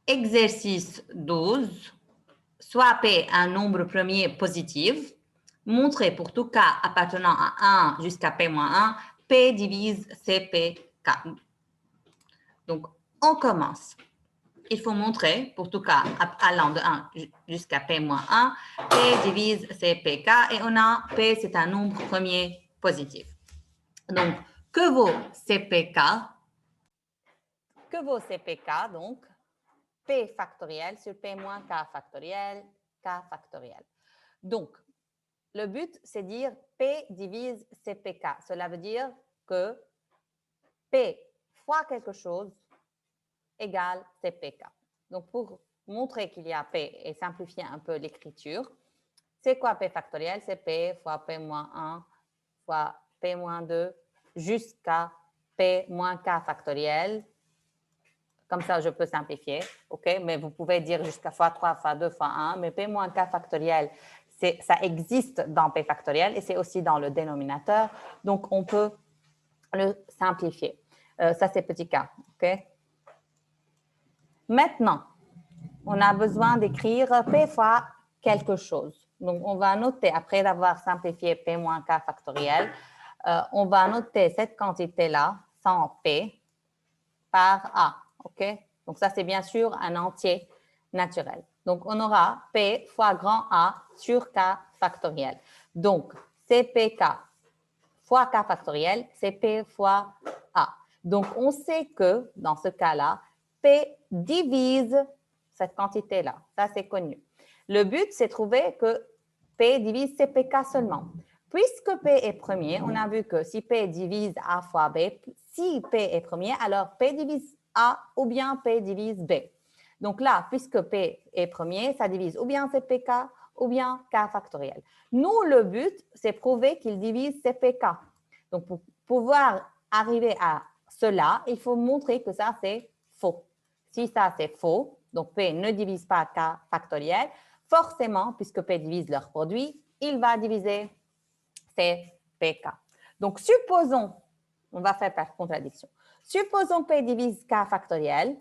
exercice 12, soit P un nombre premier positif, montrer pour tout cas appartenant à 1 jusqu'à P-1, P divise CPK. Donc, on commence. Il faut montrer, pour tout cas allant de 1 jusqu'à P-1, P divise CPK et on a P, c'est un nombre premier positif. Donc, que vaut CPK? Que vaut CPK, donc? P factoriel sur P moins K factoriel, K factoriel. Donc, le but, c'est dire P divise CPK. Cela veut dire que P fois quelque chose égale CPK. Donc, pour montrer qu'il y a P et simplifier un peu l'écriture, c'est quoi P factoriel? C'est P fois P moins 1 fois P moins 2 jusqu'à P moins K factoriel. Comme ça, je peux simplifier, OK? Mais vous pouvez dire jusqu'à fois 3, fois 2, fois 1. Mais P moins K factoriel, ça existe dans P factoriel et c'est aussi dans le dénominateur. Donc, on peut le simplifier. Ça, c'est petit k, OK? Maintenant, on a besoin d'écrire P fois quelque chose. Donc, on va noter, après avoir simplifié P moins K factoriel, on va noter cette quantité-là, sans P, par A, OK? Donc, ça, c'est bien sûr un entier naturel. Donc, on aura P fois grand A sur K factoriel. Donc, CPK fois K factoriel, c'est P fois A. Donc, on sait que, dans ce cas-là, P divise cette quantité-là. Ça, c'est connu. Le but, c'est de trouver que P divise CPK seulement. Puisque P est premier, on a vu que si P divise A fois B, si P est premier, alors P divise A ou bien P divise B. Donc là, puisque P est premier, ça divise ou bien CPK ou bien K factoriel. Nous, le but, c'est prouver qu'il divise CPK. Donc, pour pouvoir arriver à cela, il faut montrer que ça, c'est faux. Si ça, c'est faux, donc P ne divise pas K factoriel, forcément, puisque P divise leur produit, il va diviser CPK. Donc, supposons, on va faire par contradiction, supposons P divise K factoriel.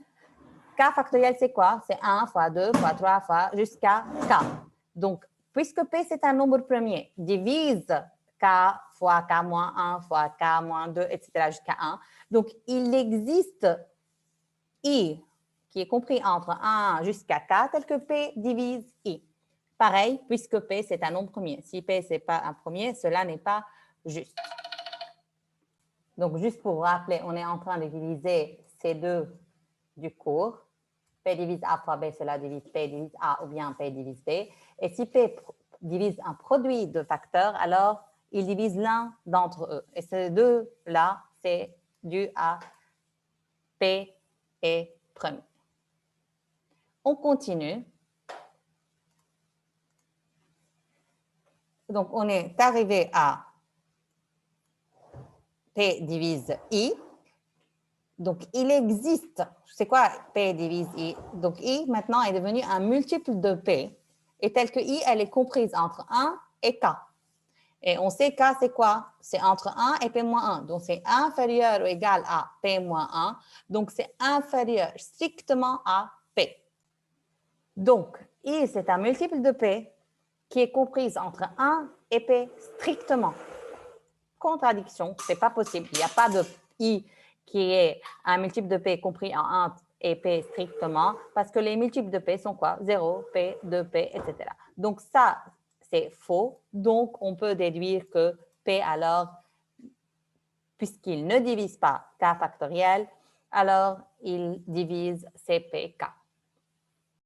K factoriel, c'est quoi? C'est 1 fois 2 fois 3 fois jusqu'à K. Donc, puisque P, c'est un nombre premier, divise K fois K moins 1 fois K moins 2, etc. jusqu'à 1. Donc, il existe I qui est compris entre 1 jusqu'à K tel que P divise I. Pareil, puisque P, c'est un nombre premier. Si P, ce n'est pas un premier, cela n'est pas juste. Donc, juste pour vous rappeler, on est en train de diviser ces deux du cours. P divise A fois B, cela divise P divise A ou bien P divise B. Et si P divise un produit de facteurs, alors il divise l'un d'entre eux. Et ces deux-là, c'est dû à P est premier. On continue. Donc, on est arrivé à P divise I. Donc, il existe, c'est quoi P divise I? Donc, I, maintenant, est devenu un multiple de P. Et tel que I, elle est comprise entre 1 et K. Et on sait K, c'est quoi? C'est entre 1 et P moins 1. Donc, c'est inférieur ou égal à P moins 1. Donc, c'est inférieur strictement à P. Donc, I, c'est un multiple de P qui est comprise entre 1 et P strictement. Contradiction, ce n'est pas possible. Il n'y a pas de I qui est un multiple de P compris en 1 et P strictement, parce que les multiples de P sont quoi? 0, P, 2P, etc. Donc, ça, c'est faux. Donc, on peut déduire que P, alors, puisqu'il ne divise pas K factoriel, alors il divise CPK.